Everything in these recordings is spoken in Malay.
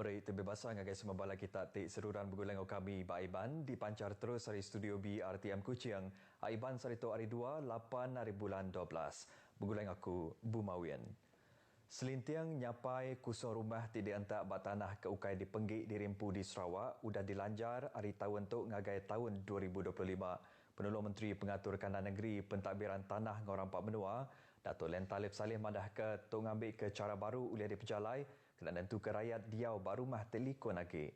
Beri terbebasang agai semua bala kita tik seruran bergulang kami Ba Aiban dipancar terus dari studio B RTM Kuching. Aiban sarito hari 2 8 hari bulan 12. Bergulang aku Bumawian. Selintiang nyapai kusur rumah tidak entak bat tanah ke ukai di Penggik di Rimpu di Sarawak udah dilanjar hari tahun tu ngagai tahun 2025. Penolong Menteri Pengatur Kanan Negeri Pentadbiran Tanah Ngorang Pak Menua, Datuk Len Talib Saleh madah ke tok ngambil ke cara baru uliah di pejalai kena nentu ke rakyat diau baru mah telikon lagi.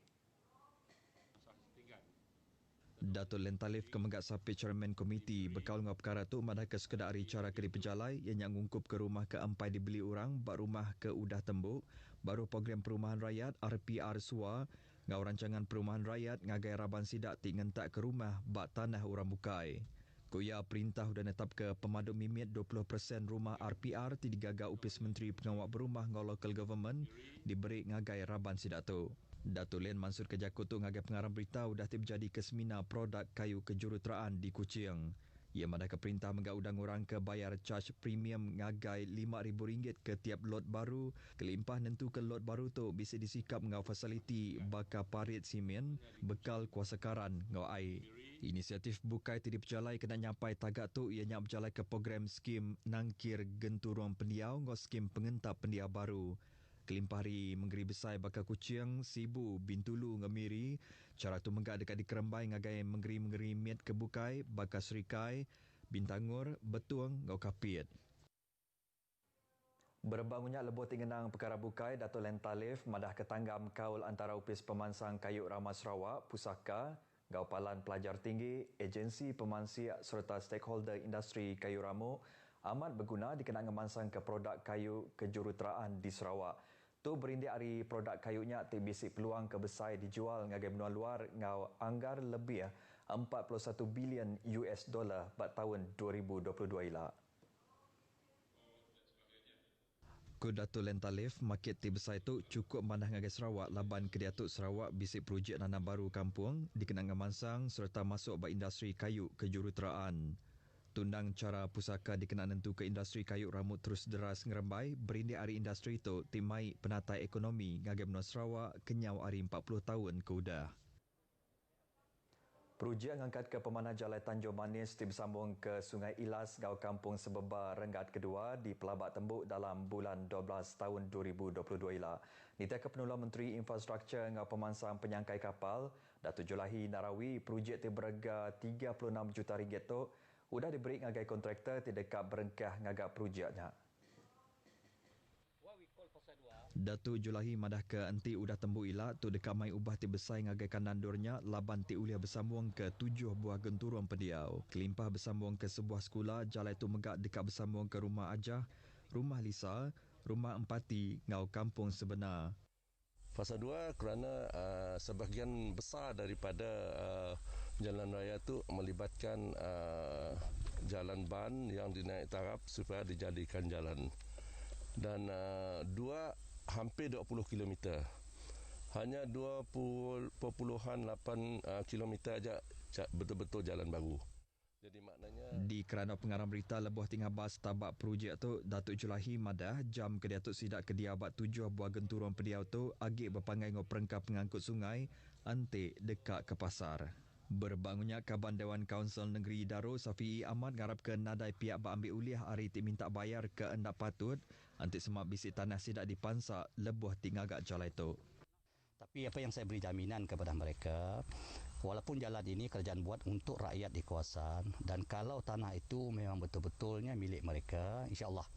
Datuk Len Talib kemenggak sapi Chairman Komiti bekal ngau perkara tu madah ke sekedar hari cara ke di pejalai yang ngungkup ke rumah ke empai dibeli orang bak rumah ke udah tembuk baru program perumahan rakyat RPR SUA ngau rancangan perumahan rakyat ngagai raban sidak ti ngentak ke rumah bak tanah orang bukai. Kuya perintah udah netap ke pemaduk mimit 20% rumah RPR ti digagak upis Menteri Pengawal Berumah ngau local government diberi ngagai raban sidak tu. Datuk Len Mansur Kejaku tu ngagai pengarang berita udah terjadi ke seminar produk kayu kejuruteraan di Kuching. Ia madah ke perintah menggak udang orang ke bayar charge premium ngagai RM5,000 ke tiap lot baru. Kelimpah nentu ke lot baru tu bisa disikap ngau fasiliti bakar parit simen bekal kuasa karan ngau air. Inisiatif bukai ti diperjalai kena nyampai tagak tu ianya berjalai ke program skim nangkir genturong pendiau ngau skim pengentap pendiau baru. Kelimpah hari menggeri besar bakal Kuching, Sibu, Bintulu, Ngemiri. Cara tu menggak dekat di Kerembai ngagai menggeri miat kebukai, bakal Serikai, Bintangur, Betuang, Ngau Kapit. Berbangunnya lebuh tingenang perkara bukai, Datuk Len Talib madah ketanggam kaul antara upis pemansang kayu Ramah Sarawak, Pusaka, Ngau Palan Pelajar Tinggi, agensi pemansiak serta stakeholder industri kayu ramu amat berguna dikenang ngemansang ke produk kayu kejuruteraan di Sarawak. Tu berindik hari produk kayunya tibisi peluang kebesar dijual ngagai benua luar ngau anggar lebih 41 bilion US dollar pada tahun 2022 ila. Ku Datuk Len Talib, market ti besar itu cukup mandah ngagai Sarawak laban ke Datuk Sarawak bisik projek nanam baru kampung dikenang ngemansang serta masuk bak industri kayu kejuruteraan. Tundang cara pusaka dikenal nentu ke industri kayu rambut terus deras ngerembai, berindik hari industri itu timai penatai ekonomi ngagai benua Sarawak kenyau hari 40 tahun ke udah. Projek ngangkat ke pemanah Jalan Tanjung Manis bersambung ke Sungai Ilas Gau Kampung Sebeba Renggat kedua di Pelabak Tembuk dalam bulan 12 tahun 2022 ila. Nita ke Penolong Menteri Infrastruktur ngau pemansang penyangkai kapal, Datuk Julahi Narawi, projek berharga RM36 juta tu sudah diberi ngagai kontraktor tidak berengkah ngagak projeknya. Datuk Julahi madah ke enti udah tembu ila tu dekat mai ubah ti besai ngagai kanandurnya laban ti uliah bersambung ke 7 buah genturong pendiau. Kelimpah bersambung ke sebuah sekolah, jalan tu megak dekat bersambung ke rumah Ajah, rumah Lisa, rumah Empati ngau kampung sebenar. Fasa 2 kerana sebahagian besar daripada jalan raya itu melibatkan jalan ban yang dinaik taraf supaya dijadikan jalan. Dan hampir 20 km. Hanya 20.8 km saja betul-betul jalan baru. Jadi maknanya di kerana pengarang berita lebuh tinggal bas tabak projek tu Datuk Julahi madah jam ke Datuk Sidak ke dia bat 7 buah genturong pediau tu agik berpangai ngau perengkap pengangkut sungai antik dekat ke pasar. Berbangunnya Kaban Dewan Kaunsil Negeri Darul Safi'i Ahmad ngarap ke nadai pihak ambil uliah hari ti minta bayar ke endak patut antik semak bisik tanah sidak dipansak lebuh tinggal agak jalan itu. Tapi apa yang saya beri jaminan kepada mereka, walaupun jalan ini kerajaan buat untuk rakyat di kawasan dan kalau tanah itu memang betul-betulnya milik mereka, insya-Allah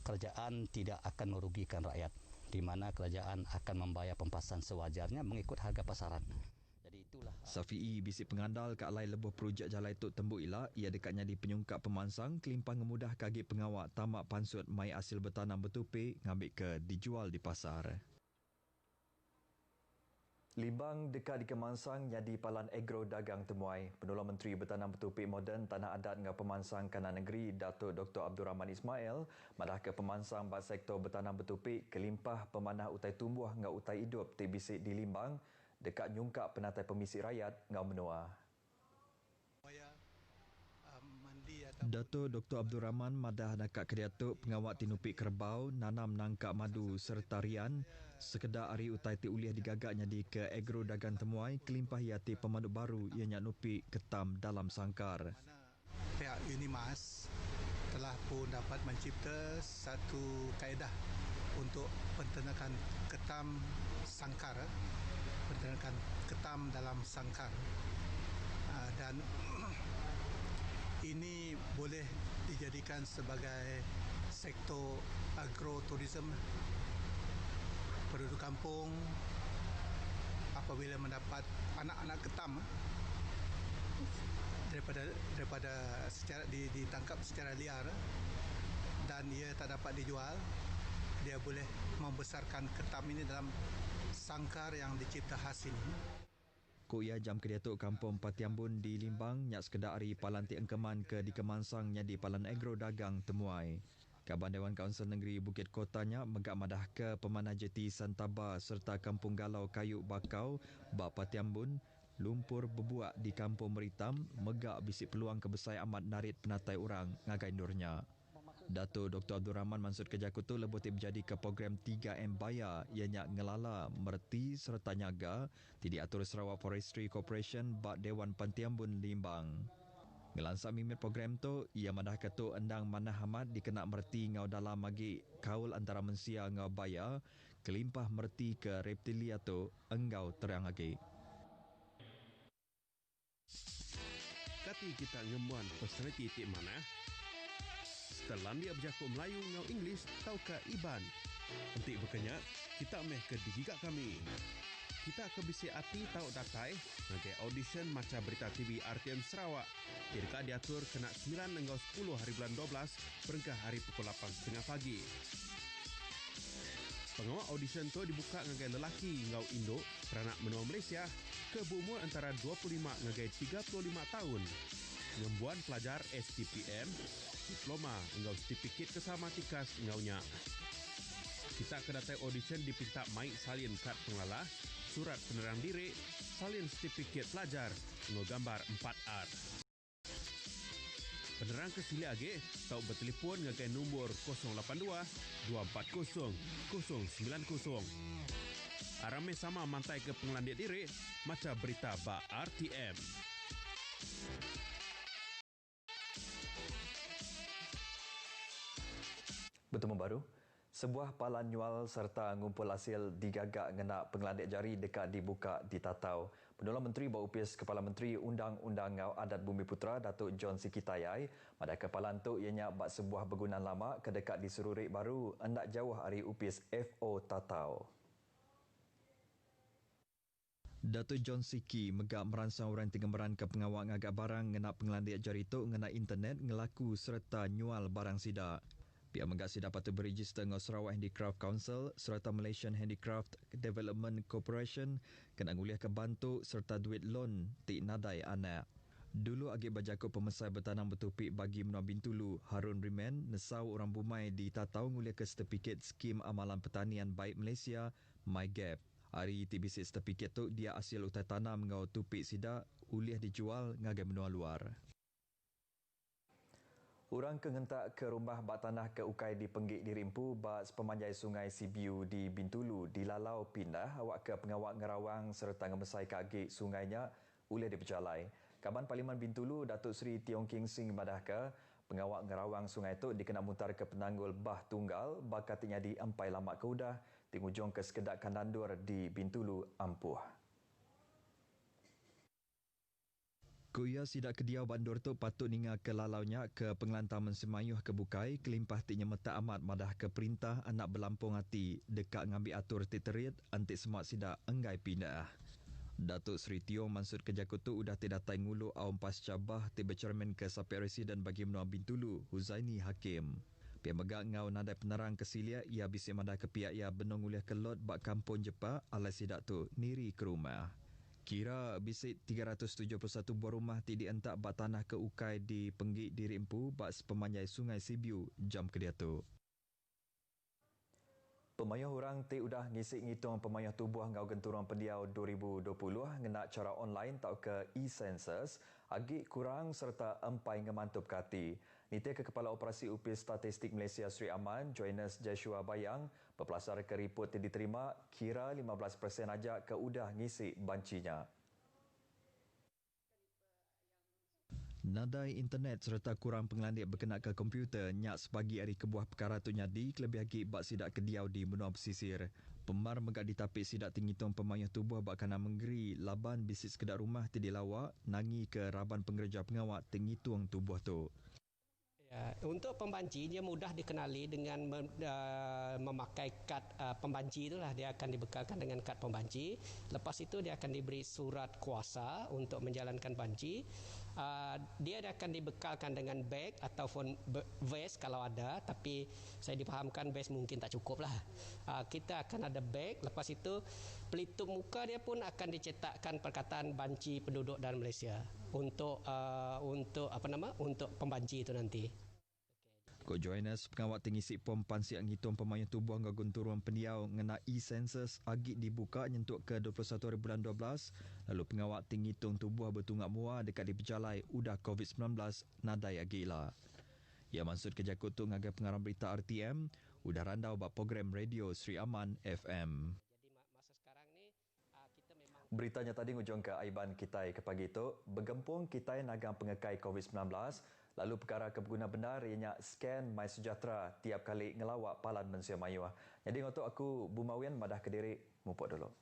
kerajaan tidak akan merugikan rakyat, di mana kerajaan akan membayar pempasan sewajarnya mengikut harga pasaran. Jadi itulah Safi'i bisik pengandal ke alai lebuh projek jalan itu tembuk ila ia dekatnya di penyungkap pemansang kelimpang ngemudah kaki pengawak tamak pansut mai hasil bertanam bertupi ngambil ke dijual di pasar. Limbang dekat di Kemansang jadi Palan Agro Dagang Temuai. Penolong Menteri Bertanam Bertupik Moden Tanah Adat dengan Pemansang Kanan Negeri Datuk Dr. Abdul Rahman Ismail madah ke pemansang bak sektor bertanam bertupik kelimpah pemanah utai tumbuh dengan utai hidup tibisik di Limbang dekat nyungkap penatai pemisik rakyat ngau menua. Mandi Dato' Dr. Abdul Rahman madah nakak Kediatuk pengawak tinupi kerbau, nanam nangkap madu serta rian, sekedar hari utai ti uliah digagaknya di ke agro dagang temuai kelimpah yati pemandu baru ianya nupi ketam dalam sangkar. Pihak Unimas telah pun dapat mencipta satu kaedah untuk penternakan ketam sangkar, penternakan ketam dalam sangkar. Dan ini boleh dijadikan sebagai sektor agroturism. Penduduk kampung apabila mendapat anak-anak ketam daripada ditangkap secara liar dan ia tak dapat dijual, dia boleh membesarkan ketam ini dalam sangkar yang dicipta khas ini. Kuya jam Kediatuk Kampung Patiambun di Limbang nyak sekedar hari palantik engkeman ke di Kemansang nya di Palan Agro Dagang Temuai. Kaban Dewan Kaunsil Negeri Bukit Kotanya megak madah ke Pemanah Jeti Santaba serta Kampung Galau Kayu Bakau, Bak Patiambun, lumpur bebuak di Kampung Meritam, megak bisik peluang kebesai amat narit penatai orang ngagai nurnya. Dato' Dr. Abdul Rahman mansud kejakutu lebuti berjadi ke program 3M Baya ianya ngelala, merti serta nyaga di diatur Sarawak Forestry Corporation Bak Dewan Pantiambun Limbang. Ngelansa mimit program tu, ia madah ketuk endang Manah Hamad dikena merti ngau dalam magi kaul antara mensia ngau baya, kelimpah merti ke reptilia tu enggau terang lagi. Kati kita ngemuan personality tik mana? Setelah dia berjaku Melayu ngau Inggeris tau ke Iban. Untuk berkenyak, kita meh ke digigak kami. Kita ke bisi hati tau datai ngagai audition macam berita TV RTM Sarawak. Kira diatur kena 9 hingga 10 hari bulan 12 perengkah hari pukul 8.30 pagi. Pengawal audition tu dibuka ngagai lelaki ngau Indo peranak menua Malaysia ke berumur antara 25 ngagai 35 tahun. Ngembuan pelajar STPM, diploma engau sertifikat kesamatikas engaunya. Kita kedatai audition dipinta mic salin kad pengelola, surat penerang diri, salin sertifikat pelajar, engau gambar 4R. Penerang kesili age tau bertelefon ngagai nombor 082 240 090. Arame sama mantai ke pengelandik diri macam berita ba RTM. Bertemu baru, sebuah palan nyual serta ngumpul hasil digagak ngena pengelandik jari dekat dibuka di Tatau. Pendula Menteri Bau Upis Kepala Menteri Undang-Undang Ngau Adat Bumi Putra Datuk John Sikitayai pada kepalan tu ianya bak sebuah bangunan lama ke dekat di Serurik Baru hendak jauh hari Upis FO Tatau. Datuk John Siki megak meransang orang tinggameran ke pengawal ngagak barang ngena pengelandik jari tu ngena internet ngelaku serta nyual barang sidak. Pihak megak sidak patut beregister dengan Sarawak Handicraft Council serta Malaysian Handicraft Development Corporation kena nguliah ke bantu serta duit loan tik nadai anak. Dulu agi bajaku pemesai bertanam bertupik bagi Menua Bintulu Harun Rimen nesau orang Bumai di Tatau nguliah ke sertifikat skim amalan pertanian baik Malaysia MyGap. Hari TBC sertifikat tu dia hasil utai tanam ngau tupik sidak uliah dijual ngagai menua luar. Orang kengentak ke rumah bak tanah ke ukai di Penggik di Rimpu bak sepemanjai sungai Sibiu di Bintulu dilalau pindah awak ke pengawak ngerawang serta ngemesai kagik sungainya uliah diperjalai. Kaban Parlimen Bintulu Datuk Seri Tiong King Sing madah ke pengawak ngerawang sungai itu dikena mutar ke penanggul bah tunggal bakatnya di Empai Lamak Keudah di ujung ke sekedak Kandandur di Bintulu ampuh. Kuya sidak kediau bandur tu patut ninga ke lalaunya ke pengelantaman semayuh ke bukai kelimpah tiknya meta amat madah ke perintah anak berlampung hati dekat ngambil atur titerit antik semak sidak enggai pindah. Datuk Seri Tio mansud kejakutu udah tidatai ngulu awam pasca bah tiba cermin ke sapi residen bagi Menua Bintulu Huzaini Hakim. Pihak megak ngau nadai penerang kesilia ia bisik madah ke pihak ia benong uliah ke lot bak kampung Jepak alai sidak tu niri ke rumah. Kira bisik 371 buah rumah tidak entak bak tanah ke ukai di Penggik di Rimpu bak sepemanjai sungai Sibiu jam kedia tu. Pemayah orang udah ngisi ngitung pemayah tubuh ngau genturang pendiau 2020 ngena cara online tau ke e-census agi kurang serta empai ngemantup kati. Niti ke Kepala Operasi UPIS Statistik Malaysia Sri Aman, Johannes Joshua Bayang, berpelasar ke report yang diterima kira 15% aja ke udah ngisi bancinya. Nadai internet serta kurang pengelandik berkenaan ke komputer nyak sebagi hari kebuah perkara tu nyadi kelebih lagi bak sidak kediau di benua pesisir. Pemar megak ditapik sidak tingitung pemayah tubuh bak kana menggeri laban bisnis kedai rumah tidi lawak nangi ke raban pengerja pengawak tingitung tubuh tu. Ya, untuk pembanci dia mudah dikenali dengan memakai kad pembanci itulah, dia akan dibekalkan dengan kad pembanci. Lepas itu dia akan diberi surat kuasa untuk menjalankan banci. Dia akan dibekalkan dengan beg ataupun vest kalau ada, tapi saya dipahamkan vest mungkin tak cukup lah. Kita akan ada beg. Lepas itu pelitup muka dia pun akan dicetakkan perkataan banci penduduk dan Malaysia untuk untuk pembanci itu nanti. Ko Johannes pengawat tinggi si pom pansiak ngitung pemayah tubuh ngau gunturuan pendiau ngena e-census agi dibuka nyentuk ke 21 hari bulan 12 lalu pengawat tinggi hitung tubuh bertunggak mua dekat di Pejalai udah COVID-19 nadai agila. Ya maksud kerja kutu ngagai pengarang berita RTM udah randau bak program radio Sri Aman FM. Beritanya tadi ngujung ke Aiban Kitai ke pagi itu, bergempung Kitai nagang pengekai COVID-19, lalu perkara kepengguna benar ianya scan MySejahtera tiap kali ngelawak palan Manusia Mayuah. Jadi untuk aku Bumawian madah ke diri, mupuk dulu.